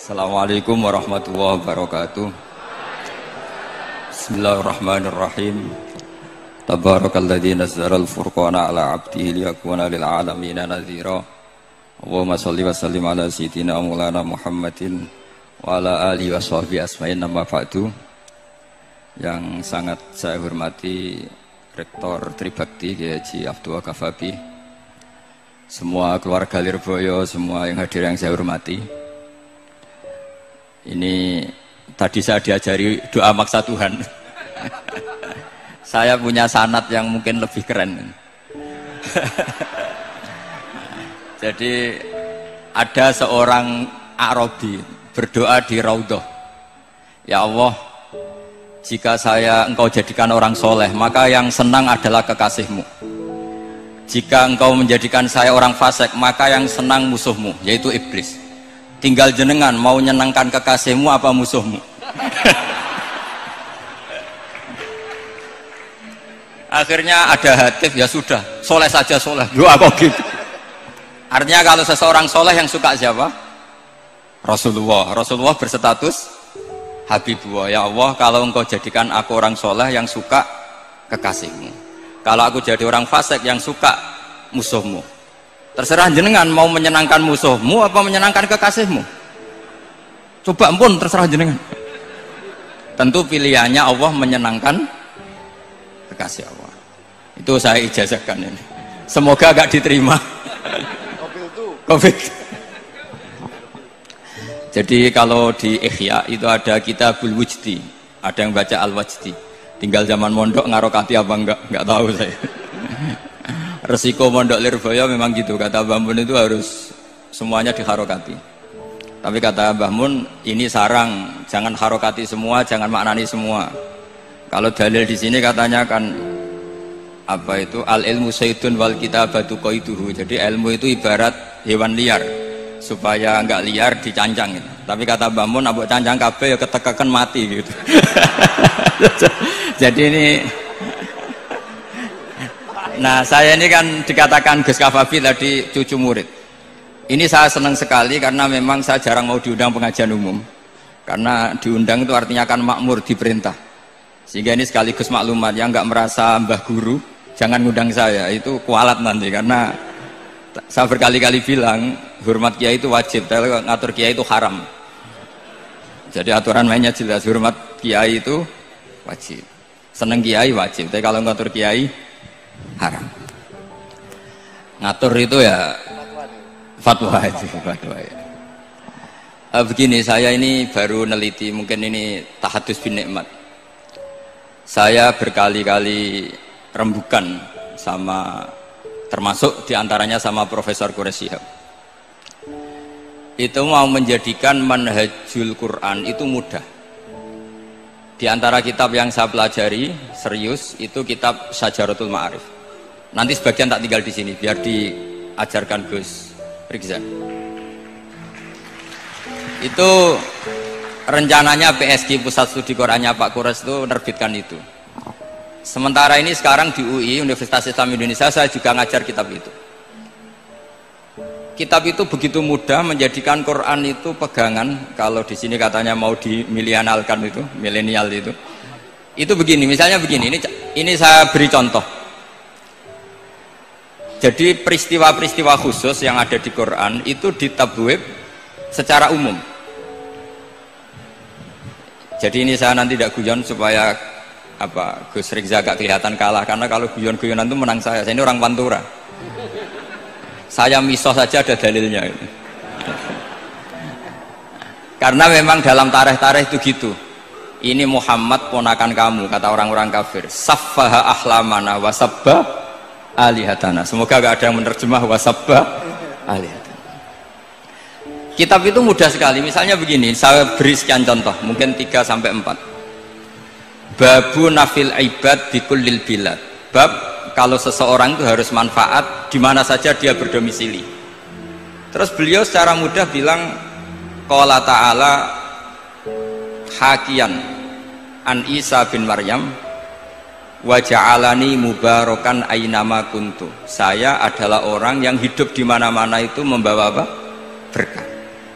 Assalamualaikum warahmatullahi wabarakatuh. Bismillahirrahmanirrahim. Tabarakalladzi nazzala al-furqana ala 'abdihi liyakuna lil 'alamina nadhira. Allahumma shalli wa sallim ala sayyidina maulana Muhammadin wa ala alihi washabihi asma'in, amma ba'du. Yang sangat saya hormati Rektor Tribakti Kiai Haji Abdul Kafabi, semua keluarga Lirboyo, semua yang hadir yang saya hormati. Ini tadi saya diajari doa maksa Tuhan. Saya punya sanad yang mungkin lebih keren. Jadi ada seorang Arabi berdoa di Raudhah, ya Allah, jika engkau jadikan orang soleh, maka yang senang adalah kekasihmu. Jika engkau menjadikan saya orang fasik, maka yang senang musuhmu, yaitu iblis. Tinggal jenengan mau nyenangkan kekasihmu apa musuhmu. Akhirnya ada hadis, ya sudah, soleh saja soleh. Doa kok gitu. Artinya kalau seseorang soleh yang suka siapa? Rasulullah. Rasulullah berstatus Habibullah. Ya Allah, kalau engkau jadikan aku orang soleh yang suka kekasihmu, kalau aku jadi orang fasik yang suka musuhmu. Terserah jenengan mau menyenangkan musuhmu apa menyenangkan kekasihmu. Coba pun terserah jenengan. Tentu pilihannya Allah menyenangkan kekasih Allah. Itu saya ijazahkan ini. Semoga gak diterima. Covid. Jadi kalau di Ihya itu ada Kitabul Wujdi, ada yang baca Al-Wajdi. Tinggal zaman mondok ngarokati apa enggak tahu saya. Resiko mondok Lirboyo memang gitu, kata Mbah Mun itu harus semuanya diharokati. Tapi kata Mbah Mun ini sarang, jangan harokati semua, jangan maknani semua. Kalau dalil di sini katanya kan apa itu, al ilmu sayyidun wal kitabatu qaiduhu. Jadi ilmu itu ibarat hewan liar, supaya enggak liar dicancang gitu. Tapi kata Mbah Mun abok cancang kabeh ya ketekekan mati gitu. Jadi ini, nah saya ini kan dikatakan Gus Kafabi tadi cucu murid. Ini saya senang sekali karena memang saya jarang mau diundang pengajian umum. Karena diundang itu artinya kan makmur, diperintah. Sehingga ini sekaligus maklumat, yang nggak merasa mbah guru jangan ngundang saya, itu kualat nanti. Karena saya berkali-kali bilang hormat kiai itu wajib, tapi ngatur kiai itu haram. Jadi aturan mainnya jelas, hormat kiai itu wajib, seneng kiai wajib, tapi kalau ngatur kiai haram. Ngatur itu ya fatwa itu, fatwa ya. Begini, saya ini baru neliti, mungkin ini tahadus bin nikmat. Saya berkali-kali rembukan sama, termasuk diantaranya sama Profesor Quraisy Shihab. Itu mau menjadikan manhajul Quran itu mudah. Di antara kitab yang saya pelajari serius itu kitab Syajaratul Ma'arif. Nanti sebagian tak tinggal di sini biar diajarkan Gus Rizan. Itu rencananya PSG Pusat Studi Qurannya Pak Kures itu menerbitkan itu. Sementara ini sekarang di UI Universitas Islam Indonesia saya juga ngajar kitab itu. Kitab itu begitu mudah, menjadikan Quran itu pegangan. Kalau di sini katanya mau dimilenialkan itu, milenial itu. Itu begini, misalnya begini. Ini saya beri contoh. Jadi peristiwa-peristiwa khusus yang ada di Quran itu ditabwib secara umum. Jadi ini saya nanti tidak guyon supaya apa Gus Rizza gak kelihatan kalah, karena kalau guyon-guyonan itu menang saya. Saya ini orang Pantura. Saya misoh saja ada dalilnya. Karena memang dalam tarikh-tarikh itu gitu. Ini Muhammad ponakan kamu, kata orang-orang kafir. Saffaha ahlamana wasabba alihatana. Semoga gak ada yang menerjemah wasabba alihatana. Kitab itu mudah sekali. Misalnya begini, saya beri sekian contoh, mungkin 3-4. Babu nafil ibad bikullil bilad. Bab kalau seseorang itu harus manfaat di mana saja dia berdomisili. Terus beliau secara mudah bilang, qala ta'ala hakian an Isa bin Maryam wa ja'alani mubarakan ainama kuntu. Saya adalah orang yang hidup di mana-mana itu membawa apa? Berkah.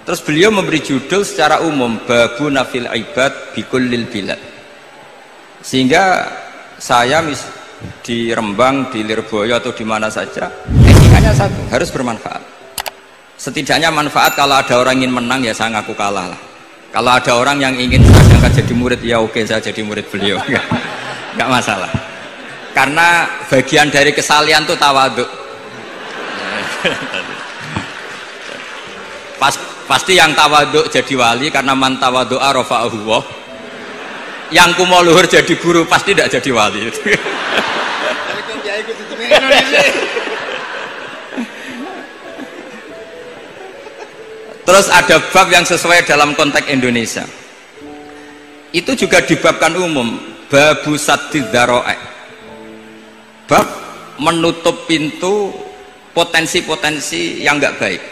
Terus beliau memberi judul secara umum Babu Nafil Ibad Bikullil Bilad. Sehingga saya di Rembang, di Lirboyo atau di mana saja, etikanya satu, harus bermanfaat. Setidaknya manfaat kalau ada orang ingin menang ya saya ngaku kalah lah. Kalau ada orang yang ingin saya angkat jadi murid ya oke, saya jadi murid beliau. Enggak masalah. Karena bagian dari kesalian itu tawaduk. Pasti yang tawaduk jadi wali karena man tawadu'a rafa'ahu Allah. Yang kumo luhur jadi guru pasti tidak jadi wali. Terus ada bab yang sesuai dalam konteks Indonesia. Itu juga dibabkan umum, babu saddid dzara'i. Bab menutup pintu potensi-potensi yang enggak baik.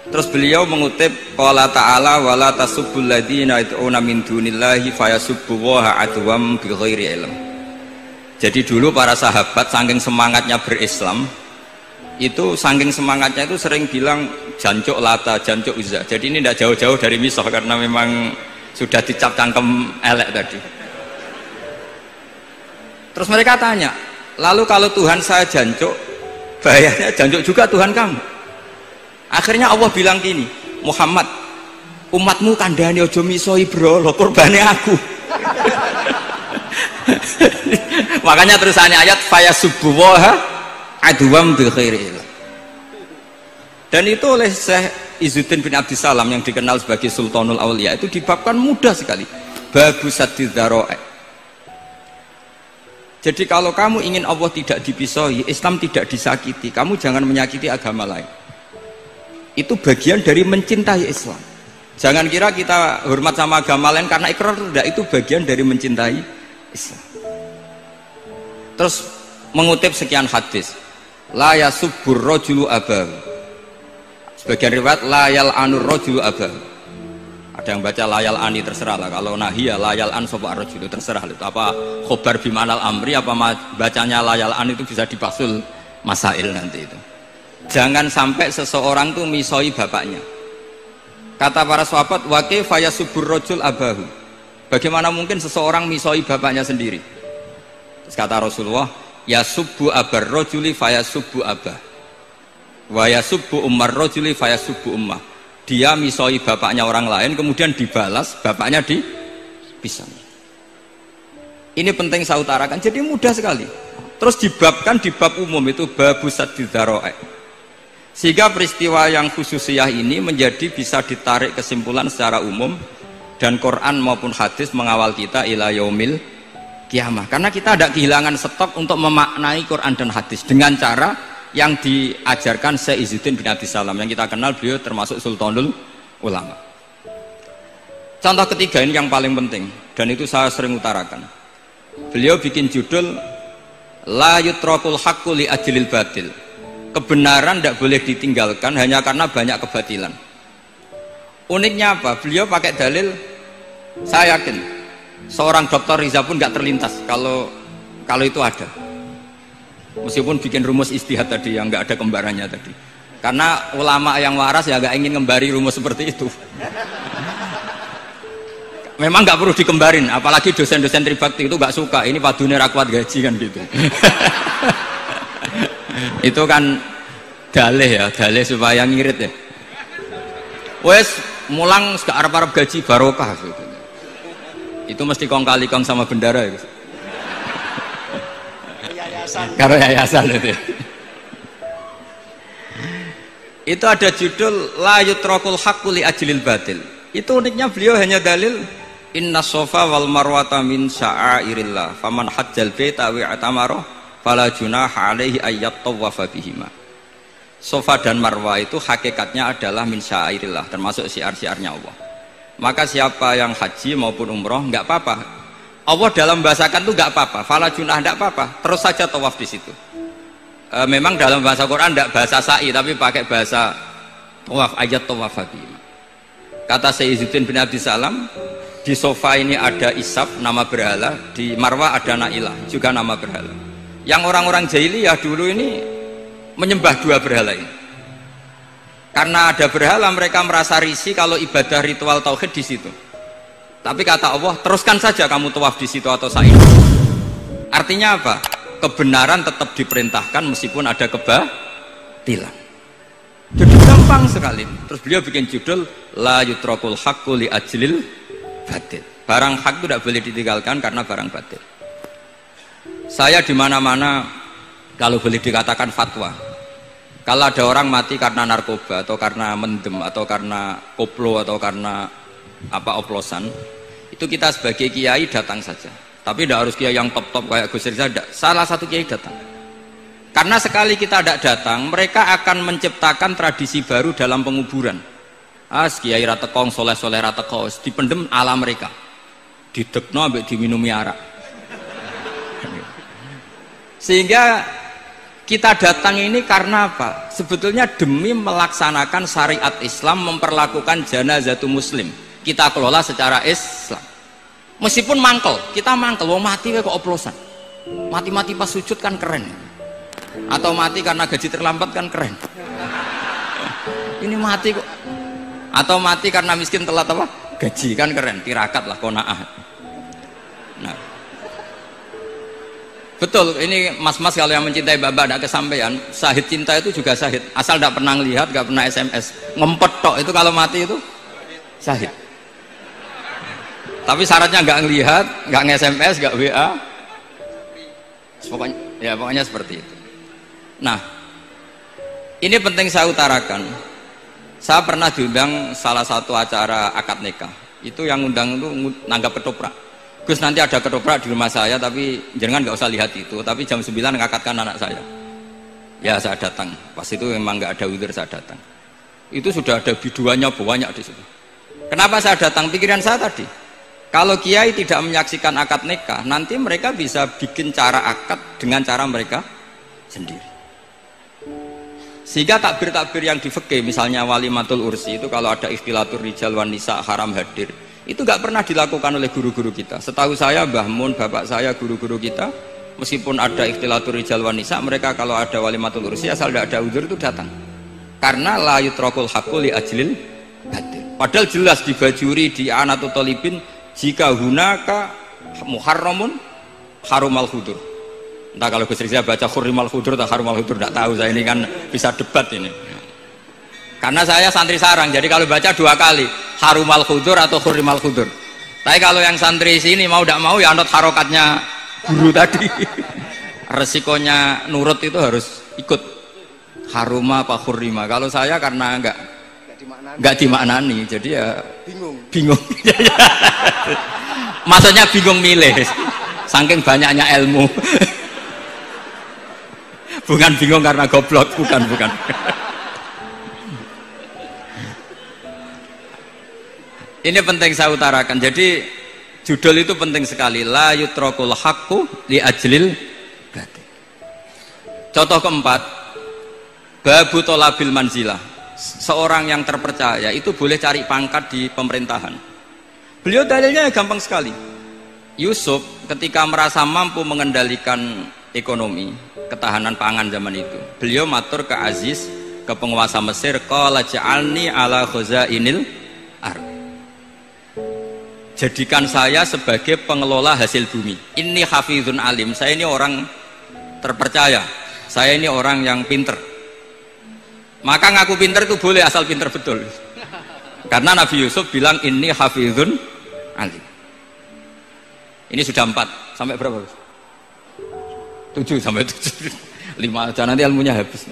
Terus beliau mengutip qala ta'ala wala tasubbul ladzina yad'una min dunillahi fayasubbullaha adwam bighairi ilm. Jadi dulu para sahabat saking semangatnya berislam, itu saking semangatnya itu sering bilang jancuk Lata, jancuk Uzza. Jadi ini tidak jauh-jauh dari misah karena memang sudah dicap cangkem elek tadi. Terus mereka tanya, lalu kalau Tuhan saya jancuk, bahayanya jancuk juga Tuhan kamu? Akhirnya Allah bilang gini, Muhammad, umatmu kandhane aja misoi brolo, kurbane aku. Makanya terusannya ayat fayasubbuha adwam bi khairi. Dan itu oleh Syekh Izzuddin bin Abdissalam yang dikenal sebagai Sultanul Aulia itu dibabkan mudah sekali. Babu saddid dzara'i. Jadi kalau kamu ingin Allah tidak dipisoi, Islam tidak disakiti, kamu jangan menyakiti agama lain. Itu bagian dari mencintai Islam. Jangan kira kita hormat sama agama lain karena ikrar, tidak, itu bagian dari mencintai Islam. Terus mengutip sekian hadis, la yasubbur rajulu abahu. Sebagian riwayat la yal'anur rajulu abahu. Ada yang baca layal ani, terserah lah. Kalau nahiya layal an sopa rajulu, terserah itu apa khobar bimanal amri apa bacanya layal an itu bisa dipasul masail nanti itu. Jangan sampai seseorang tuh misoi bapaknya. Kata para sahabat, wa kaifa yasubbur rajul abahu. Bagaimana mungkin seseorang misoi bapaknya sendiri? Terus kata Rasulullah, yasubbu abar rajuli fayasubbu abah. Wa yasubbu ummar rajuli fayasubbu ummah. Dia misoi bapaknya orang lain kemudian dibalas bapaknya dipisah. Ini penting saya utarakan. Jadi mudah sekali. Terus dibabkan di bab umum itu babu saddid dzara'i. Sehingga peristiwa yang khususiyah ini menjadi bisa ditarik kesimpulan secara umum dan Quran maupun hadis mengawal kita ila yaumil kiamah. Karena kita ada kehilangan stok untuk memaknai Quran dan hadis dengan cara yang diajarkan Syekh Izzuddin bin Abdissalam yang kita kenal, beliau termasuk Sultanul Ulama. Contoh ketiga ini yang paling penting dan itu saya sering utarakan. Beliau bikin judul la yutrakul haqqu li ajlil batil. Kebenaran tidak boleh ditinggalkan hanya karena banyak kebatilan. Uniknya apa? Beliau pakai dalil, saya yakin seorang Dr. Riza pun nggak terlintas kalau itu ada. Meskipun bikin rumus istihad tadi yang nggak ada kembarannya tadi. Karena ulama yang waras ya nggak ingin ngembari rumus seperti itu. Memang nggak perlu dikembarin, apalagi dosen-dosen tribakti itu nggak suka. Ini padune ra kuat gaji kan gitu. Itu kan dalih ya, dalih supaya ngirit ya. Wes mulang gak arep-arep gaji barokah gitu. Itu mesti kong kali kong sama bendara ya. Karo yayasan itu. Itu ada judul la yutrakul haqqu li ajlil batil. Itu uniknya beliau hanya dalil inna sofa wal marwata min sya'airillah faman hajjal baita wa atamara fala junaha alaihi ayyat tawafa bihima. Sofa dan Marwah itu hakikatnya adalah min sya'airillah, termasuk syiar-syiarnya Allah. Maka siapa yang haji maupun umroh nggak apa-apa. Allah dalam bahasakan itu nggak apa-apa, fala junah nggak apa-apa, terus saja tawaf di situ. Memang dalam bahasa Quran nggak bahasa sa'i tapi pakai bahasa tawaf, ayat tawafa bihima. Kata Sayyiduddin bin Abdissalam, di sofa ini ada Isab nama berhala, di Marwah ada Nailah juga nama berhala. Yang orang-orang jahiliyah dulu ini menyembah dua berhala ini. Karena ada berhala mereka merasa risih kalau ibadah ritual tauhid di situ. Tapi kata Allah, teruskan saja kamu tawaf di situ atau sa'i. Artinya apa? Kebenaran tetap diperintahkan meskipun ada kebatilan. Jadi gampang sekali. Terus beliau bikin judul la yutrakul haqqu li ajlil batil. Barang hak itu tidak boleh ditinggalkan karena barang batil. Saya di mana-mana kalau boleh dikatakan fatwa. Kalau ada orang mati karena narkoba atau karena mendem atau karena koplo atau karena apa oplosan, itu kita sebagai kiai datang saja. Tapi tidak harus kiai yang top-top kayak Gus Rizal, salah satu kiai datang. Karena sekali kita tidak datang, mereka akan menciptakan tradisi baru dalam penguburan. Kiai ratekong, soleh-soleh ratekong, dipendem ala mereka. Didekno ambek diminumi arak. Sehingga kita datang ini karena apa? Sebetulnya demi melaksanakan syariat Islam, memperlakukan janazatu muslim. Kita kelola secara Islam. Meskipun mangkel, kita mangkel, wong mati kok oplosan. Mati-mati pas sujud kan keren. Atau mati karena gaji terlambat kan keren. Ini mati kok. Atau mati karena miskin telat apa? Gaji kan keren, tirakat lah qanaah. Nah. Betul, ini mas-mas kalau yang mencintai bapak ada kesampaian, syahid cinta itu juga syahid. Asal tidak pernah lihat, tidak pernah SMS, ngempet tok itu kalau mati itu syahid. Tapi syaratnya nggak ngelihat, nggak nge-SMS, nggak WA. Pokoknya seperti itu. Nah, ini penting saya utarakan. Saya pernah diundang salah satu acara akad nikah. Itu yang undang itu nanggap ketoprak. Gus, nanti ada ketoprak di rumah saya, tapi jangan nggak usah lihat itu. Tapi jam 9 ngakatkan anak saya. Ya saya datang. Pas itu memang nggak ada witir, saya datang. Itu sudah ada biduannya banyak di situ. Kenapa saya datang? Pikiran saya tadi, kalau kiai tidak menyaksikan akad nikah, nanti mereka bisa bikin cara akad dengan cara mereka sendiri. Sehingga takbir-takbir yang di fikih, misalnya walimatul ursi itu kalau ada ikhtilatur rijal wan nisa haram hadir. Itu nggak pernah dilakukan oleh guru-guru kita. Setahu saya Mbah Mun, bapak saya, guru-guru kita, meskipun ada ikhtilatur rijal wan nisa, mereka kalau ada walimatul ursi asal tidak ada udzur itu datang. Karena la yutrakul haqqu li ajlil batil. Padahal jelas di bajuri di Anatu Talibin, jika hunaka muharramun harumal hudur. Entah kalau Gus Rizal baca hurrimal hudur atau harumal hudur, tidak tahu, saya ini kan bisa debat ini. Karena saya santri sarang, jadi kalau baca 2 kali harumal khudur atau hurrimal khudur. Tapi kalau yang santri sini mau tidak mau ya anut harokatnya guru tadi. Resikonya nurut itu harus ikut haruma apa hurrima. Kalau saya karena nggak dimaknani, jadi ya bingung. Maksudnya bingung milih, saking banyaknya ilmu. Bukan bingung karena goblok, bukan. Ini penting saya utarakan. Jadi judul itu penting sekali. La yutrakul haqqu li ajlil batil. Contoh keempat, babu tolabil manzilah. Seorang yang terpercaya itu boleh cari pangkat di pemerintahan. Beliau dalilnya gampang sekali. Yusuf ketika merasa mampu mengendalikan ekonomi, ketahanan pangan zaman itu, beliau matur ke Aziz, ke penguasa Mesir, qala ja'alni ala khazainil ardh. Jadikan saya sebagai pengelola hasil bumi. Ini hafizun alim, saya ini orang terpercaya, saya ini orang yang pinter. Maka ngaku pinter itu boleh asal pinter betul. Karena Nabi Yusuf bilang ini hafizun alim. Ini sudah 4, sampai berapa? 7 sampai 7. 5 aja nanti ilmunya habis.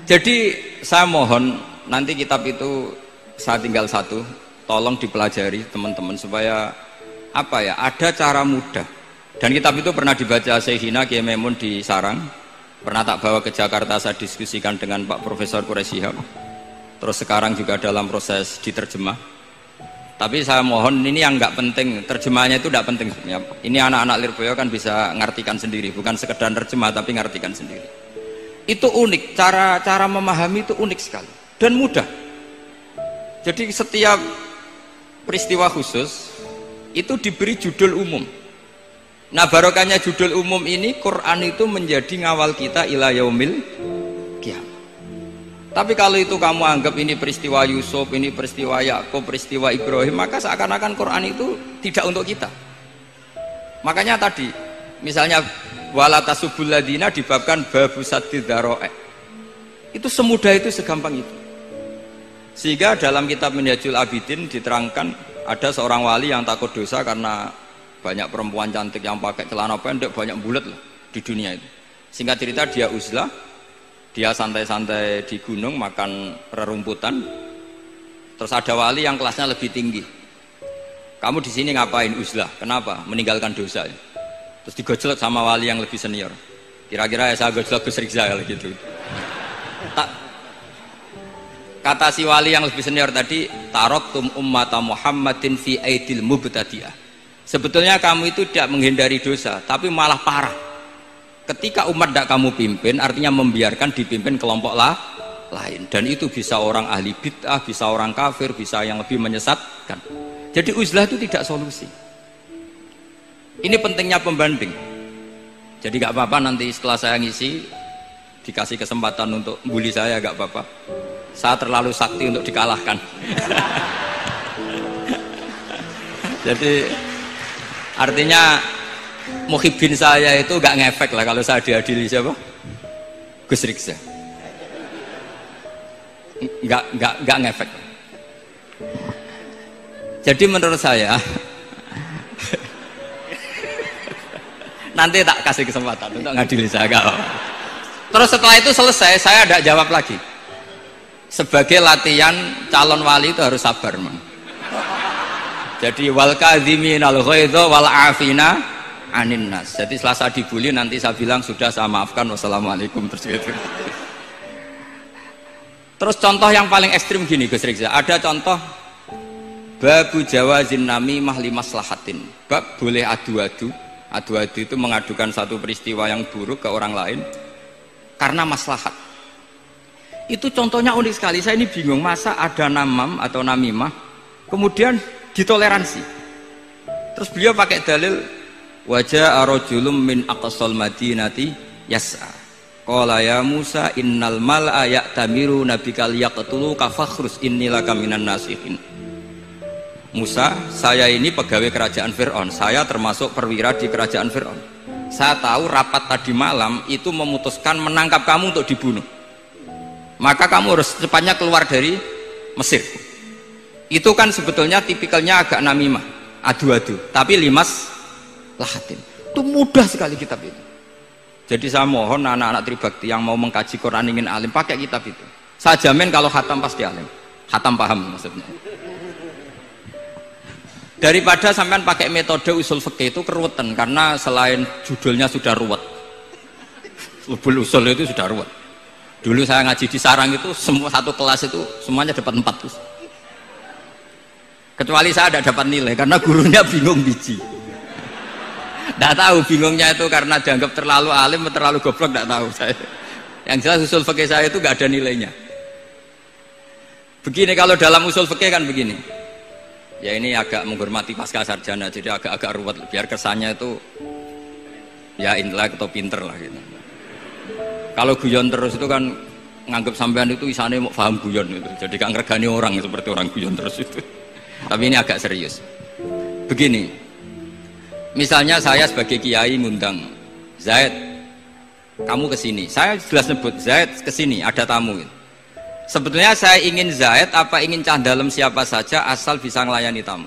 Jadi saya mohon nanti kitab itu saya tinggal 1. Tolong dipelajari teman-teman supaya apa ya, ada cara mudah. Dan kitab itu pernah dibaca Syekhina Kiai Maimun di Sarang, pernah tak bawa ke Jakarta, saya diskusikan dengan Pak Profesor Quraisy Shihab. Terus sekarang juga dalam proses diterjemah. Tapi saya mohon ini yang nggak penting, terjemahnya itu nggak penting. Ini anak-anak Lirboyo kan bisa ngartikan sendiri, bukan sekedar terjemah tapi ngartikan sendiri. Itu unik, cara memahami itu unik sekali dan mudah. Jadi setiap peristiwa khusus itu diberi judul umum. Nah barokahnya judul umum ini, Quran itu menjadi ngawal kita ila yaumil qiyamah. Tapi kalau itu kamu anggap ini peristiwa Yusuf, ini peristiwa Yakub, peristiwa Ibrahim, maka seakan-akan Quran itu tidak untuk kita. Makanya tadi, misalnya wala tasubul ladina dibabkan babu saddid dzara'i. Itu semudah itu, segampang itu. Sehingga dalam kitab Minhajul Abidin diterangkan ada seorang wali yang takut dosa karena banyak perempuan cantik yang pakai celana pendek, banyak bulat lah di dunia itu. Singkat cerita dia uzlah, dia santai-santai di gunung makan rerumputan. Terus ada wali yang kelasnya lebih tinggi. Kamu di sini ngapain uzlah? Kenapa? Meninggalkan dosa. Terus digojlok sama wali yang lebih senior. Kira-kira ya saya gojlok Gus Rizal gitu. Kata si wali yang lebih senior tadi, taraktum ummata Muhammadin fi aidil mubtadi'ah. Sebetulnya kamu itu tidak menghindari dosa, tapi malah parah. Ketika umat tidak kamu pimpin, artinya membiarkan dipimpin kelompok lain. Dan itu bisa orang ahli bid'ah, bisa orang kafir, bisa yang lebih menyesatkan. Jadi uzlah itu tidak solusi. Ini pentingnya pembanding. Jadi gak apa-apa nanti setelah saya ngisi, dikasih kesempatan untuk bully saya, gak apa-apa. Saya terlalu sakti untuk dikalahkan. Jadi artinya muhibbin saya itu gak ngefek lah kalau saya diadili siapa? Gus Riksa. Gak ngefek. Jadi menurut saya nanti tak kasih kesempatan untuk ngadili saya. Terus setelah itu selesai, saya tidak jawab lagi. Sebagai latihan calon wali itu harus sabar, man. Jadi wal kadhiminal ghaidha wal afina anin nas. Jadi setelah saya dibully nanti saya bilang sudah saya maafkan, wassalamualaikum, terus gitu. Terus contoh yang paling ekstrim gini Gus Rizal, ada contoh babu jawazin namimah limaslahatin. Bab boleh adu-adu itu mengadukan satu peristiwa yang buruk ke orang lain karena maslahat. Itu contohnya unik sekali. Saya ini bingung, masa ada namam atau namimah kemudian ditoleransi. Terus beliau pakai dalil wajah rajulun min aqsal madinati yas'a qala ya Musa innal mal'a ya'tamiru nabikal yaqtuluka fakhrus innilaka minan nasihin. Musa, saya ini pegawai kerajaan Fir'aun, saya termasuk perwira di kerajaan Fir'aun. Saya tahu rapat tadi malam itu memutuskan menangkap kamu untuk dibunuh, maka kamu harus secepatnya keluar dari Mesir. Itu kan sebetulnya tipikalnya agak namimah, adu-adu, tapi limas lahatin. Itu mudah sekali kitab itu. Jadi saya mohon anak-anak Tribakti yang mau mengkaji Quran ingin alim, pakai kitab itu. Saya jamin kalau khatam pasti alim, khatam paham maksudnya. Daripada sampean pakai metode usul fikih itu keruwetan, karena selain judulnya sudah ruwet, lubul usul itu sudah ruwet. Dulu saya ngaji di sarang itu semua satu kelas itu semuanya dapat 4 terus. Kecuali saya tidak dapat nilai karena gurunya bingung biji. Tidak tahu bingungnya itu karena dianggap terlalu alim atau terlalu goblok, tidak tahu saya. Yang jelas usul fikih saya itu nggak ada nilainya. Begini kalau dalam usul fikih kan begini. Ya ini agak menghormati pasca sarjana, jadi agak-agak ruwet biar kesannya itu ya intelek atau pinter lah gitu. Kalau guyon terus itu kan nganggep sampean itu isane mau paham guyon itu, jadi gak ngergani orang seperti orang guyon terus itu. Tapi ini agak serius. Begini, misalnya saya sebagai kiai ngundang Zaid, kamu kesini, saya jelas sebut Zaid kesini, ada tamu. Sebetulnya saya ingin Zaid apa ingin cah dalam siapa saja asal bisa melayani tamu.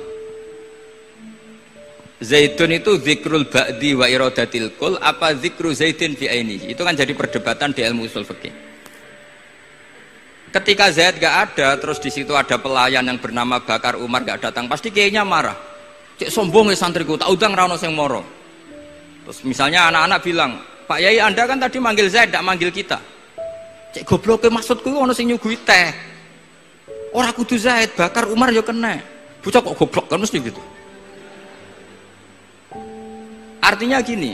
Zaidun itu zikrul ba'di wa iradatil kul apa zikru Zaidin fi ainihi. Itu kan jadi perdebatan di ilmu usul fikih. Ketika Zaid gak ada, terus di situ ada pelayan yang bernama Bakar Umar gak datang, pasti kayaknya marah. Cek sombong ya santriku, tak udang ra ono sing moro. Terus misalnya anak-anak bilang, Pak Yai Anda kan tadi manggil Zaid, gak manggil kita. Cek goblok maksudku ono sing nyuguhi teh. Ora kudu Zaid, Bakar Umar ya kena. Bocah kok goblok kan mesti gitu. Artinya gini,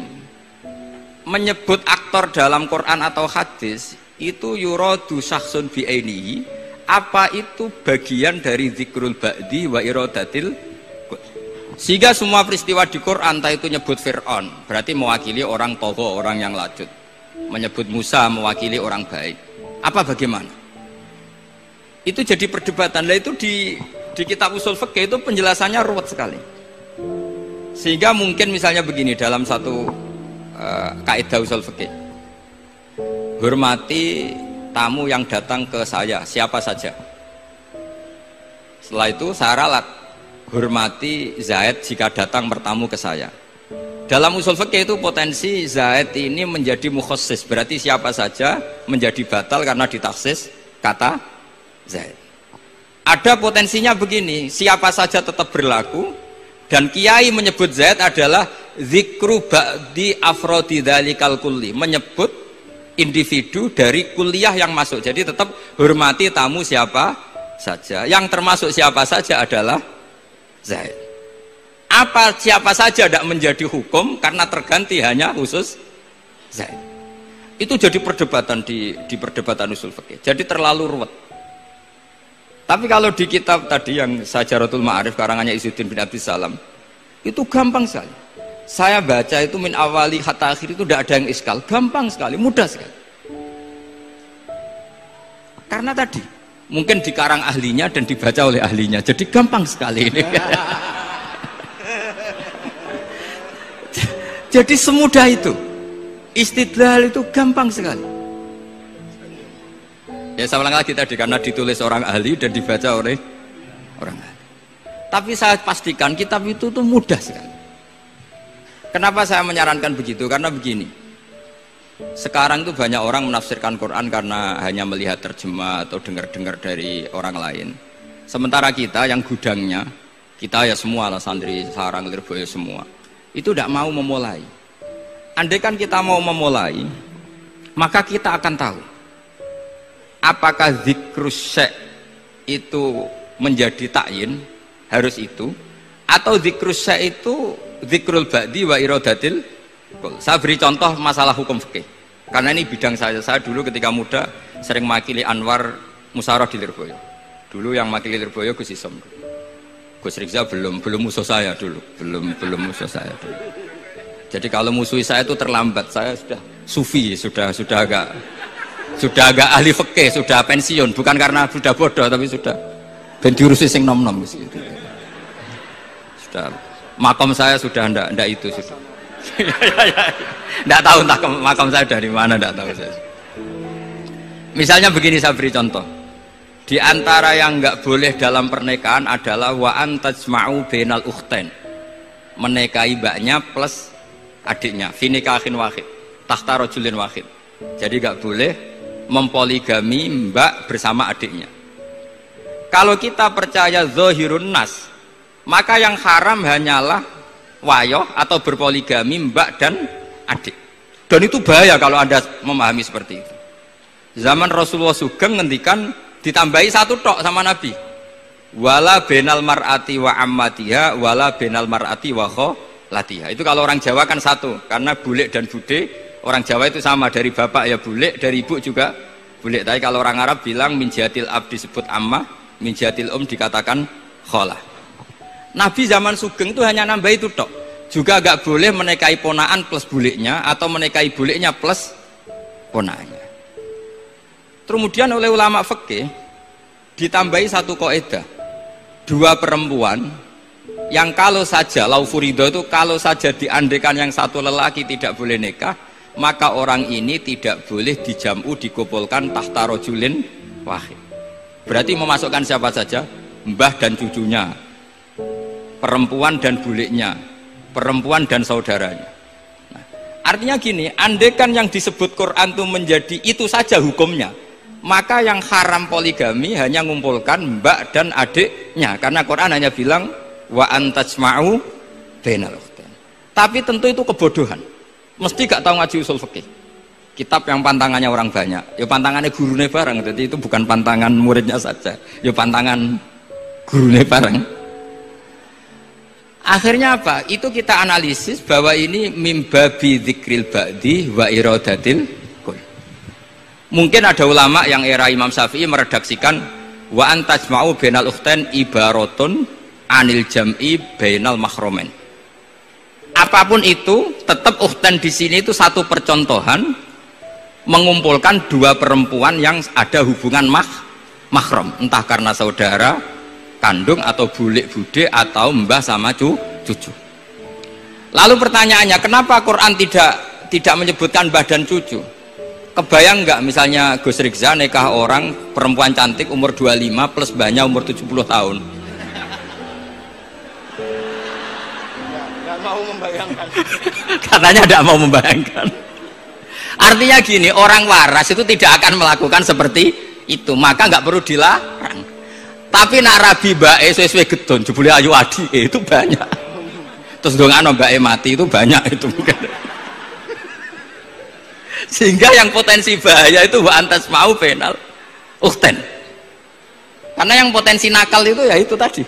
menyebut aktor dalam Quran atau hadis itu yuradu syakhsun bi'ainihi, apa itu bagian dari zikrul ba'di wa iradatil. Sehingga semua peristiwa di Quran, entah itu nyebut Fir'aun berarti mewakili orang togo, orang yang lajut, menyebut Musa mewakili orang baik. Apa bagaimana? Itu jadi perdebatan. Lah itu di kitab usul fikih itu penjelasannya ruwet sekali. Sehingga mungkin misalnya begini dalam satu kaidah usul fikih. Hormati tamu yang datang ke saya, siapa saja. Setelah itu saya ralat, hormati Zaid jika datang bertamu ke saya. Dalam usul fikih itu potensi Zaid ini menjadi mukhassis, berarti siapa saja menjadi batal karena ditaksis kata Zaid. Ada potensinya begini, siapa saja tetap berlaku, dan kiai menyebut Zaid adalah zikru ba'di afrodi dzalikal kulli, menyebut individu dari kuliah yang masuk. Jadi tetap hormati tamu siapa saja, yang termasuk siapa saja adalah Zaid. Apa siapa saja tidak menjadi hukum karena terganti hanya khusus Zaid. Itu jadi perdebatan di perdebatan usul fikih. Jadi terlalu ruwet. Tapi kalau di kitab tadi yang Syajaratul Ma'arif karangannya Izzuddin bin Abdus Salam, itu gampang sekali. Saya baca itu min awali hatta akhir itu tidak ada yang iskal, gampang sekali, mudah sekali. Karena tadi mungkin dikarang ahlinya dan dibaca oleh ahlinya, jadi gampang sekali ini. Jadi semudah itu, istidlal itu gampang sekali. Ya saya ulang lagi tadi, karena ditulis orang ahli dan dibaca oleh orang ahli. Tapi saya pastikan kitab itu tuh mudah sekali. Kenapa saya menyarankan begitu? Karena begini, sekarang itu banyak orang menafsirkan Quran karena hanya melihat terjemah atau dengar-dengar dari orang lain. Sementara kita yang gudangnya, kita ya semua lah, santri, sarang, lirboyo semua, itu tidak mau memulai. Andai kan kita mau memulai, maka kita akan tahu apakah zikrus syek itu menjadi takyin, harus itu, atau zikrus syek itu zikrul ba'di wa iradatil qul. Saya beri contoh masalah hukum fikih, karena ini bidang saya dulu ketika muda sering makili Anwar Musyawarah di Lirboyo. Dulu yang makili Lirboyo Gus Isom, Gus Rizza belum musuh saya dulu, belum musuh saya dulu. Jadi kalau musuh saya itu terlambat, saya sudah sufi, sudah agak ahli fikih, sudah pensiun, bukan karena sudah bodoh, tapi sudah ben diurusi sing nom-nom gitu. Sudah makom saya sudah ndak itu sudah. Ndak tahu entah makom saya dari mana, ndak tahu saya. Misalnya begini, saya beri contoh. Di antara yang nggak boleh dalam pernikahan adalah wa antajma'u bainal ukhtain, menikahi mbaknya plus adiknya, fi nikahin wahid tahta rajulin wahid. Jadi nggak boleh mempoligami mbak bersama adiknya. Kalau kita percaya zahirun nas, maka yang haram hanyalah wayoh atau berpoligami mbak dan adik. Dan itu bahaya kalau Anda memahami seperti itu. Zaman Rasulullah Sugeng ngendikan ditambahi satu tok sama Nabi, wala benal mar'ati wa ammatiha wala benal mar'ati wa kholatiha. Itu kalau orang Jawa kan satu, karena bulik dan bude orang Jawa itu sama, dari bapak ya bulik, dari ibu juga bulik. Tapi kalau orang Arab bilang min jihatil ab disebut ammah, min jihatil dikatakan kholah. Nabi zaman Sugeng itu hanya nambah itu tok. Juga agak boleh menikahi ponaan plus buliknya, atau menikahi buliknya plus ponaannya. Kemudian oleh ulama fikih ditambahi satu kaidah, dua perempuan yang kalau saja laufurido itu kalau saja diandekan yang satu lelaki tidak boleh nikah, maka orang ini tidak boleh dijamu, dikumpulkan tahta rajulin wahid. Berarti memasukkan siapa saja, mbah dan cucunya, perempuan dan buliknya, perempuan dan saudaranya. Nah, artinya gini, andekan yang disebut Quran itu menjadi itu saja hukumnya, maka yang haram poligami hanya mengumpulkan mbak dan adiknya, karena Quran hanya bilang wa antajma'u bainal ukhtain. Tapi tentu itu kebodohan, mesti gak tahu ngaji usul fikih, kitab yang pantangannya orang banyak, ya pantangannya gurunya bareng. Jadi itu bukan pantangan muridnya saja, ya pantangan gurunya bareng. Akhirnya apa? Itu kita analisis bahwa ini mimbabi dzikril ba'di wa iradatil qul. Mungkin ada ulama yang era Imam Syafi'i meredaksikan wa antajma'u bainal ukhtain ibaratun anil jam'i bainal mahromen. Apapun itu, tetap ukhtain di sini itu satu percontohan mengumpulkan dua perempuan yang ada hubungan mahram, entah karena saudara kandung atau bulik bude atau mbah sama cucu. Lalu pertanyaannya, kenapa Quran tidak menyebutkan mbah dan cucu? Kebayang nggak misalnya Gus Rizza nikah orang perempuan cantik umur 25 plus mbahnya umur 70 tahun? Nggak mau membayangkan. Katanya tidak mau membayangkan. Artinya gini, orang waras itu tidak akan melakukan seperti itu, maka nggak perlu dilarang. Tapi nak rabi bae sesuai gedon jebule ayu adi itu banyak. Terus dongano bae mati itu banyak itu. Sehingga yang potensi bahaya itu wa antas mau penal ukten. Karena yang potensi nakal itu ya itu tadi.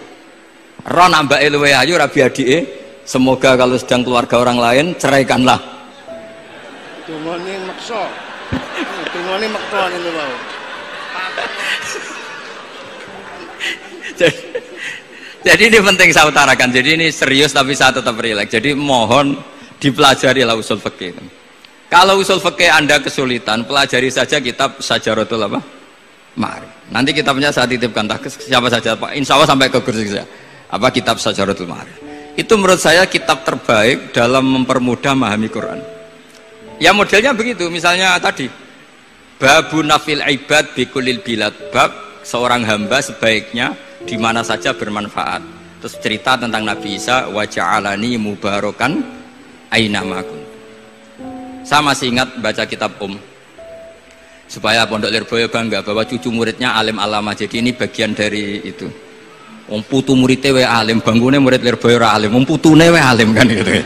Ron ambake luwe ayu rabi adike, semoga kalau sedang keluarga orang lain ceraikanlah. Dungane maksa. Dungane maksa niku wae. Jadi ini penting saya utarakan. Jadi ini serius tapi saya tetap rileks. Jadi mohon dipelajari lah usul fikih. Kalau usul fikih Anda kesulitan, pelajari saja kitab Syajaratul apa? Ma'arif. Nanti kitabnya saya titipkan siapa saja Pak. Insya Allah sampai ke kursi saya. Apa kitab Syajaratul Ma'arif. Itu menurut saya kitab terbaik dalam mempermudah memahami Quran. Ya modelnya begitu, misalnya tadi babu nafil ibad bikulil bilad, bab seorang hamba sebaiknya di mana saja bermanfaat. Terus cerita tentang Nabi Isa, wa ja'alani mubarakan aina ma kuntu. Saya masih ingat baca kitab supaya Pondok Lirboyo bangga bahwa cucu muridnya alim alama. Jadi ini bagian dari itu. Wong putu muridnya we alim, bangunnya murid Lirboyo ra alim, wong putune we alim kan gitu.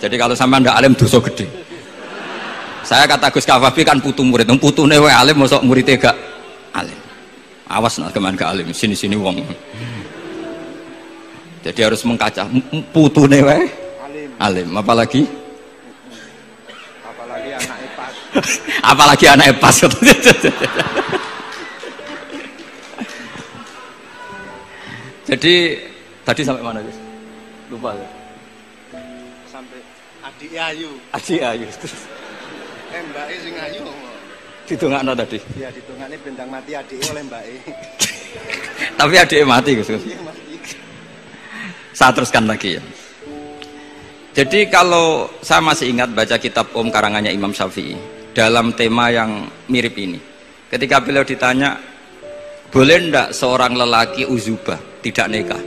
Jadi kalau sama ndak alim dosa gede. Saya kata Gus Kafafi kan putu murid, wong putune we alim mosok muridnya gak alim. Awas nak keman gak alim, sini-sini wong. Jadi harus mengkaca putune we alim, apalagi anak epas. Apalagi anak epas. Jadi tadi sampai mana guys? Lupa ya. Sampai adik ayu. Adik ayu. Mbake sing ayu. Ditungakno tadi. Iya, ditungakne bentang mati adike oleh mbake. Tapi adike mati Gus. Saya teruskan lagi ya. Jadi kalau saya masih ingat baca kitab karangannya Imam Syafi'i dalam tema yang mirip ini. Ketika beliau ditanya, boleh ndak seorang lelaki uzubah tidak nikah?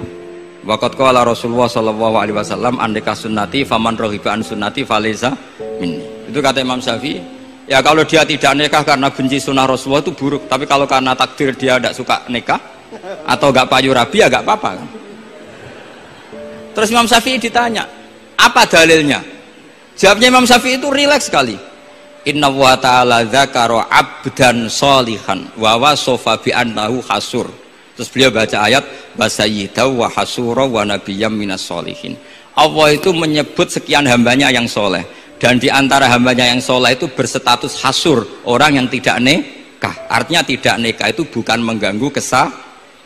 Waqat qala Rasulullah sallallahu alaihi wasallam andeka sunnati faman rohiba an sunnati faleza minni. Itu kata Imam Syafi'i. Ya kalau dia tidak nikah karena benci sunnah Rasulullah itu buruk. Tapi kalau karena takdir dia tidak suka nikah atau gak payu rabi ya gak apa-apa. Terus Imam Syafi'i ditanya, apa dalilnya? Jawabnya Imam Syafi'i itu rileks sekali. Inna wa ta'ala dzakara abdan sholihan wa wasofa bi annahu hasur. Terus beliau baca ayat wasayyidaw wa hasura wa nabiyyam minas sholihin. Allah itu menyebut sekian hambanya yang soleh, dan di antara hambanya yang soleh itu berstatus hasur, orang yang tidak nikah. Artinya tidak nikah itu bukan mengganggu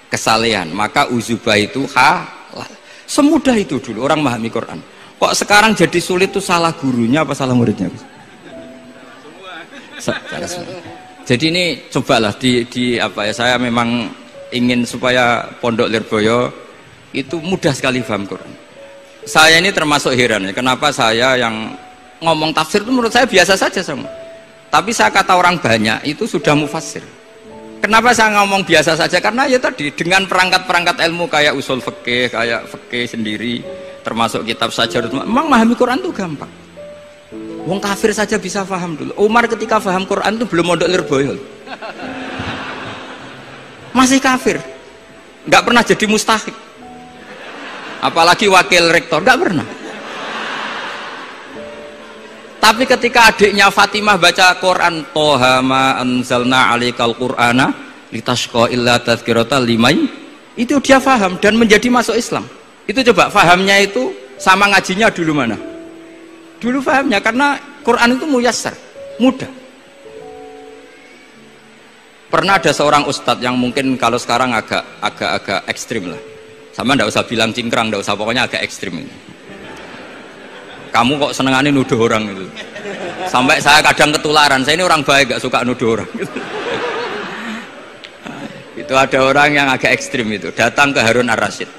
kesalehan, maka uzubah itu halal. Semudah itu dulu orang memahami Quran. Kok sekarang jadi sulit tuh salah gurunya apa salah muridnya? Jadi ini cobalah di apa ya, saya memang ingin supaya Pondok Lirboyo itu mudah sekali paham Quran. Saya ini termasuk heran ya, kenapa saya yang ngomong tafsir itu menurut saya biasa saja sama. Tapi saya kata orang banyak itu sudah mufassir. Kenapa saya ngomong biasa saja? Karena ya tadi dengan perangkat-perangkat ilmu kayak usul fikih, kayak fikih sendiri, termasuk kitab Syajarut, memang memahami Quran itu gampang. Wong kafir saja bisa paham dulu. Umar ketika paham Quran itu belum mondok Lirboyo, masih kafir, nggak pernah jadi mustahik, apalagi wakil rektor, nggak pernah. Tapi ketika adiknya Fatimah baca Quran, Toha ma anzalna alaikal qur'ana litashqa illa tadhkirata limai, itu dia paham dan menjadi masuk Islam. Itu coba fahamnya itu sama ngajinya dulu mana? Dulu fahamnya karena Quran itu muyassar, mudah. Pernah ada seorang ustadz yang mungkin kalau sekarang agak ekstrim lah. Sama ndak usah bilang cingkrang, ndak usah, pokoknya agak ekstrim ini. Kamu kok senengannya nuduh orang itu? Sampai saya kadang ketularan. Saya ini orang baik, gak suka nuduh orang. Itu ada orang yang agak ekstrim itu, datang ke Harun ar-Rasyid.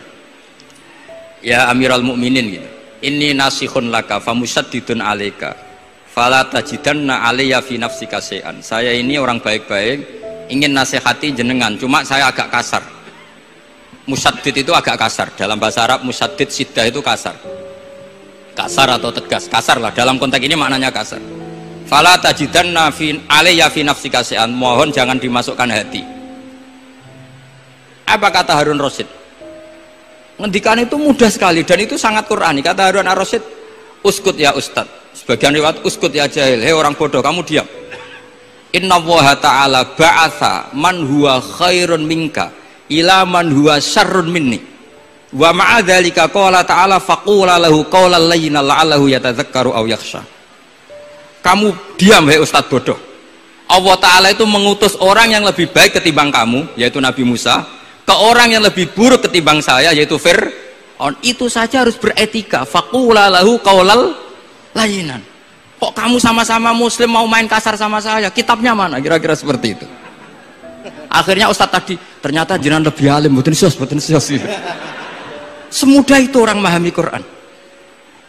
Ya Amirul Mukminin gitu. Inni nasihun laka famusaddidun alaika. Fala tajidanna alayya fi nafsika syai'an. Saya ini orang baik-baik, ingin nasihati jenengan, cuma saya agak kasar. Musaddid itu agak kasar. Dalam bahasa Arab musaddid siddah itu kasar. Kasar atau tegas, kasar lah. Dalam konteks ini maknanya kasar. Fala tajidanna alayya fi nafsika syai'an. Mohon jangan dimasukkan hati. Apa kata Harun Rasyid? Ngendikan itu mudah sekali dan itu sangat Qur'ani. Kata Harun ar-Rasyid, uskut ya Ustad. Sebagian riwayat uskut ya jahil. Hei orang bodoh, kamu diam. Inna Allaha ta'ala ba'atha man huwa khairun minka ila man huwa syarrun minni. Wa ma'adzalika qala ta'ala faqula lahu qawlan layyinan la'allahu yatadzakkaru aw yakhsha. Kamu diam hei Ustaz bodoh. Allah Ta'ala itu mengutus orang yang lebih baik ketimbang kamu, yaitu Nabi Musa, ke orang yang lebih buruk ketimbang saya, yaitu Fir'aun. Itu saja harus beretika. Faqula lahu qawlan layyinan. Kok kamu sama-sama muslim mau main kasar sama saya? Kitabnya mana? Kira-kira seperti itu. Akhirnya Ustaz tadi ternyata jenengan lebih alim, mboten sos. Semudah itu orang memahami Quran.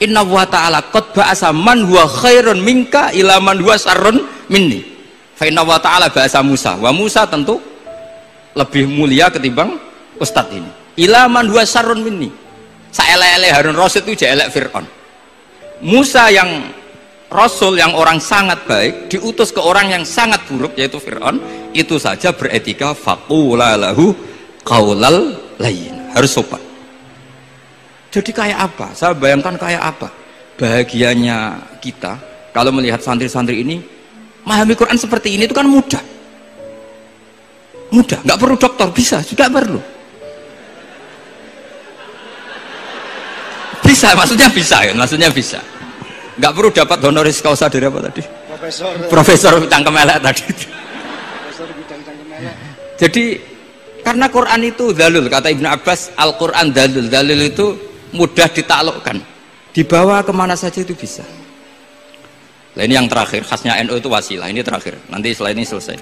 Inna wa ta'ala qad ba'asa man huwa khairun minka ila man huwa syarrun minni. Fa inna wa ta'ala ba'asa Musa. Wa Musa tentu lebih mulia ketimbang Ustadz ini. Ila man huwa syarrun minni. Saelek-elek Harun Rasyid itu jelek Fir'aun. Musa yang Rasul yang orang sangat baik diutus ke orang yang sangat buruk yaitu Fir'aun, itu saja beretika faqula lahu qaulal layyin. Harus sopan. Jadi kayak apa? Saya bayangkan kayak apa bahagianya kita kalau melihat santri-santri ini memahami Quran seperti ini. Itu kan mudah, nggak perlu dokter, bisa juga perlu, bisa, maksudnya bisa, nggak perlu dapat honoris causa dari apa tadi? Profesor cangkem elek tadi. Profesor bidang cangkem elek. Jadi karena Quran itu dalil, kata Ibnu Abbas, Al-Quran dalil itu mudah ditaklukkan, dibawa kemana saja itu bisa. Nah ini yang terakhir, khasnya NU itu wasilah. Ini terakhir, nanti setelah ini selesai.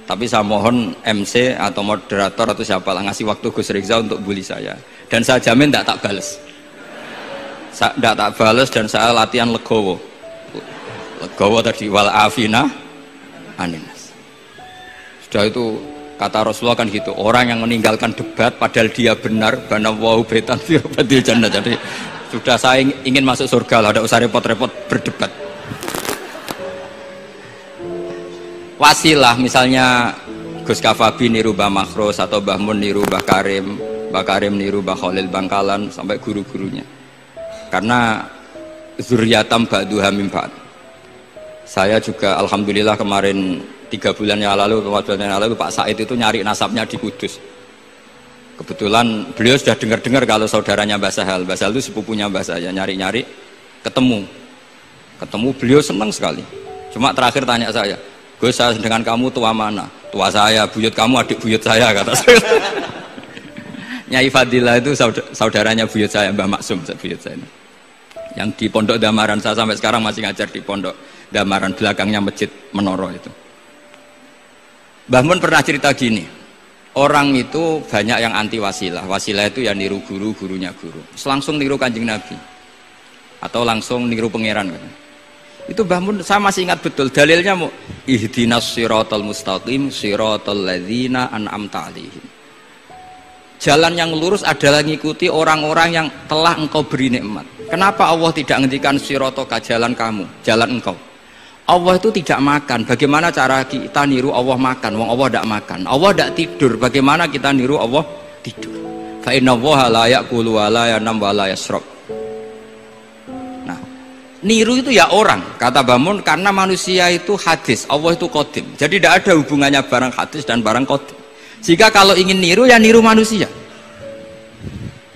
Tapi saya mohon MC atau moderator atau siapa lah ngasih waktu Gus Rizal untuk bully saya, dan saya jamin tidak tak balas. Tidak tak balas, dan saya latihan legowo tadi, wal afina aninas. Sudah itu kata Rasulullah kan gitu, orang yang meninggalkan debat padahal dia benar, bana wau betan firbatil jannah. Jadi sudah saya ingin masuk surga lah, tidak usah repot-repot berdebat. Wasilah misalnya Gus Kafabi niru Mbah Makhros, atau Mbah Mun niru Mbah Karim niru Mbah Khalil Bangkalan sampai guru-gurunya. Karena zuriyatam ba'duha min ba'd. Saya juga alhamdulillah kemarin 3 bulan yang lalu, 4 bulan yang lalu Pak Said itu nyari nasabnya di Kudus. Kebetulan beliau sudah dengar-dengar kalau saudaranya Mbah Sahal itu sepupunya Mbah saya, nyari-nyari ketemu beliau senang sekali. Cuma terakhir tanya saya, Gus, saya dengan kamu tua mana? Tua saya, buyut kamu adik buyut saya, kata saya. Nyai Fadilah itu saudaranya buyut saya, Mbah Maksum buyut saya. Yang di Pondok Damaran, saya sampai sekarang masih ngajar di Pondok Damaran, belakangnya Masjid Menoro itu. Mbah Mun pernah cerita gini, orang itu banyak yang anti wasilah. Wasilah itu ya niru guru, gurunya guru. Langsung niru Kanjeng Nabi, atau langsung niru pangeran kan. Itu Mbah Mun saya masih ingat betul dalilnya, mau ihdinas siratal mustaqim siratal ladzina an'amta 'alaihim. Jalan yang lurus adalah mengikuti orang-orang yang telah engkau beri nikmat. Kenapa Allah tidak menghentikan siratoka, jalan kamu, jalan engkau? Allah itu tidak makan. Bagaimana cara kita niru Allah makan? Wong Allah tidak makan. Allah tidak tidur. Bagaimana kita niru Allah tidur? Fa inna Allaha la ya'kulu wa la yanam wa la yashrab. Nah, niru itu ya orang, kata Bamun, karena manusia itu hadis, Allah itu qadim. Jadi tidak ada hubungannya barang hadis dan barang qadim. Jika kalau ingin niru ya niru manusia.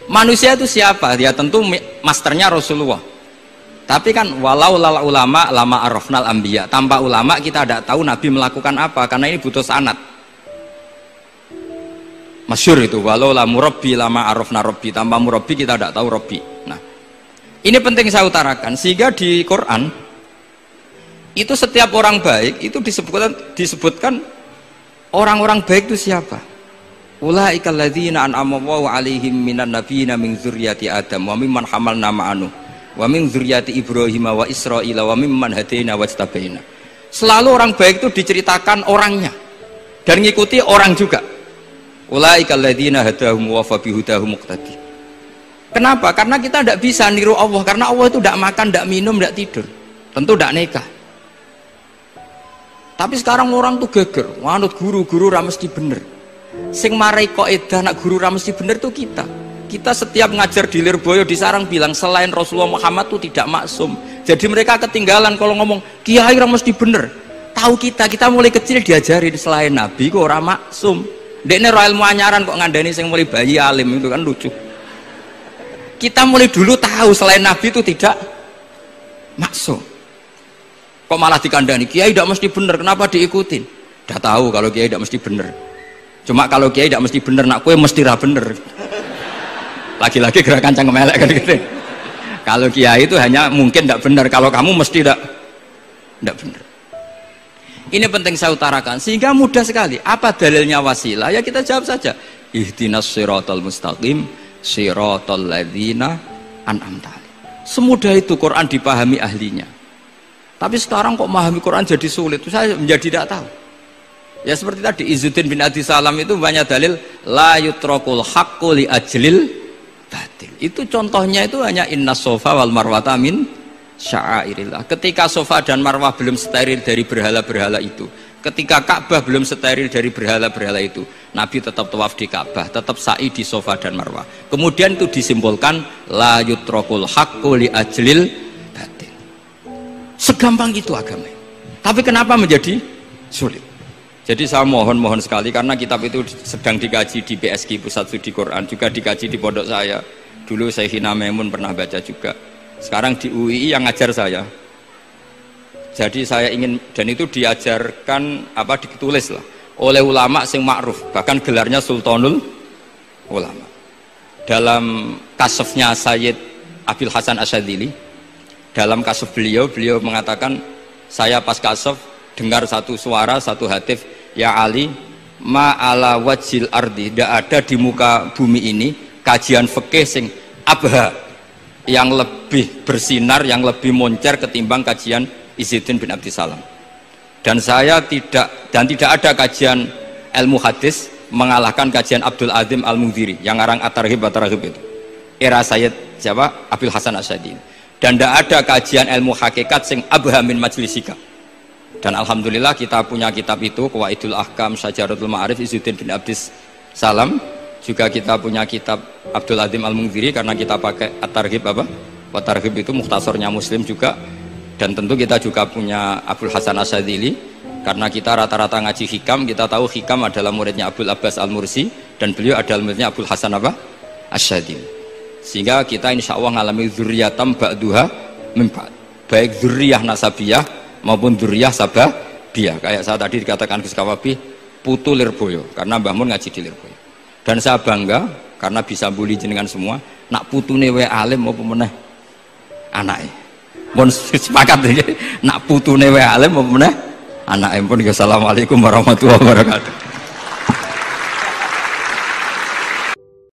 Manusia itu siapa? Ya tentu masternya Rasulullah. Tapi kan walau lala ulama lama arafnal anbiya. Tanpa ulama kita tidak tahu Nabi melakukan apa, karena ini butuh sanad. Masyhur itu, walau la murabbi lama arafna rabbi. Tanpa murabbi kita tidak tahu rabbi. Nah, ini penting saya utarakan, sehingga di Quran itu setiap orang baik itu disebutkan orang-orang baik itu siapa? Ulaikal ladzina an'ama Allahu 'alaihim minan nabiyyin min dzurriyyati Adam wa mimman hamalna ma'anu wa min dzurriyyati Ibrahim wa Israila wa mimman hadaina wajtabaina. Selalu orang baik itu diceritakan orangnya dan ngikuti orang juga. Ulaikal ladzina hadahum wa fa bihudahum muqtadi. Kenapa? Karena kita tidak bisa niru Allah, karena Allah itu tidak makan, tidak minum, tidak tidur, tentu tidak nikah. Tapi sekarang orang tuh geger, manut guru-guru ra mesti bener. Sing marai kaidah nak guru ra mesti bener tuh kita. Kita setiap ngajar di Lirboyo di Sarang bilang selain Rasulullah Muhammad tuh tidak maksum. Jadi mereka ketinggalan kalau ngomong kiai ra mesti bener. Tahu kita mulai kecil diajari selain Nabi kok ora maksum. Dekne ro ilmu anyaran kok ngandani sing mulai bayi alim, itu kan lucu. Kita mulai dulu tahu selain Nabi itu tidak maksum. Kok malah dikandani kiai tidak mesti bener, kenapa diikutin? Udah tahu kalau kiai tidak mesti bener. Cuma kalau kiai tidak mesti bener, nak kue mesti ra bener. Lagi-lagi gerakan cangkem elek kan gitu. Kalau kiai itu hanya mungkin tidak bener, kalau kamu mesti tidak bener. Ini penting saya utarakan sehingga mudah sekali. Apa dalilnya wasilah? Ya kita jawab saja. Ihdinas siratal mustaqim, siratal ladzina an'amta alaihim. Semudah itu Quran dipahami ahlinya. Tapi sekarang kok memahami Quran jadi sulit? Saya menjadi tidak tahu. Ya seperti tadi Izzuddin bin Adi Salam itu banyak dalil la yutrakul haqqu li ajlil batil. Itu contohnya itu hanya innas sofa wal marwata min sya'airillah. Ketika sofa dan marwah belum steril dari berhala-berhala itu, ketika Ka'bah belum steril dari berhala-berhala itu, Nabi tetap tawaf di Ka'bah, tetap sa'i di sofa dan marwah. Kemudian itu disimpulkan la yutrakul haqqu li ajlil batil. Segampang itu agama. Tapi kenapa menjadi sulit? Jadi saya mohon sekali karena kitab itu sedang dikaji di PSG Pusat Studi Quran, juga dikaji di pondok saya. Dulu Syekhina Maimun pernah baca juga. Sekarang di UII yang ngajar saya. Jadi saya ingin, dan itu diajarkan ditulis lah oleh ulama sing ma'ruf, bahkan gelarnya Sultanul Ulama. Dalam kasafnya Sayyid Abil Hasan Asyadzili, dalam kasaf beliau mengatakan, saya pas kasaf dengar satu suara, satu hatif, ya Ali, ma'ala wajil ardi, tidak ada di muka bumi ini kajian fikih sing abha, yang lebih bersinar, yang lebih moncer ketimbang kajian Izzuddin bin Abdi Salam. Dan tidak ada kajian ilmu hadis mengalahkan kajian Abdul Azim Al-Mundhiri yang ngarang At-Targhib itu. Era Sayyid siapa? Abil Hasan Asyadzili. Dan tidak ada kajian ilmu hakikat sing abha min majlisika. Dan alhamdulillah kita punya kitab itu, Qawaidul Ahkam, Syajaratul Ma'arif, Izzuddin bin Abdis Salam. Juga kita punya kitab Abdul Azim Al-Mundhiri karena kita pakai At-Targhib At-Targhib itu mukhtasornya Muslim juga. Dan tentu kita juga punya Abul Hasan Asyadzili karena kita rata-rata ngaji hikam, kita tahu hikam adalah muridnya Abdul Abbas Al-Mursi dan beliau adalah muridnya Abul Hasan Asyadzili. Sehingga kita insya Allah ngalami dzurriyatam ba'duha min ba'd. Baik dzurriyah nasabiyah maupun dzurriyah sababiyah. Kayak saya tadi dikatakan Gus Kawabi putu Lirboyo karena Mbah Mun ngaji di Lirboyo. Dan saya bangga karena bisa bully jenengan semua, nak putune wae alim maupun meneh anake. Mun sepakat iki nak putune wae alim maupun meneh anake. Pun assalamualaikum warahmatullahi wabarakatuh.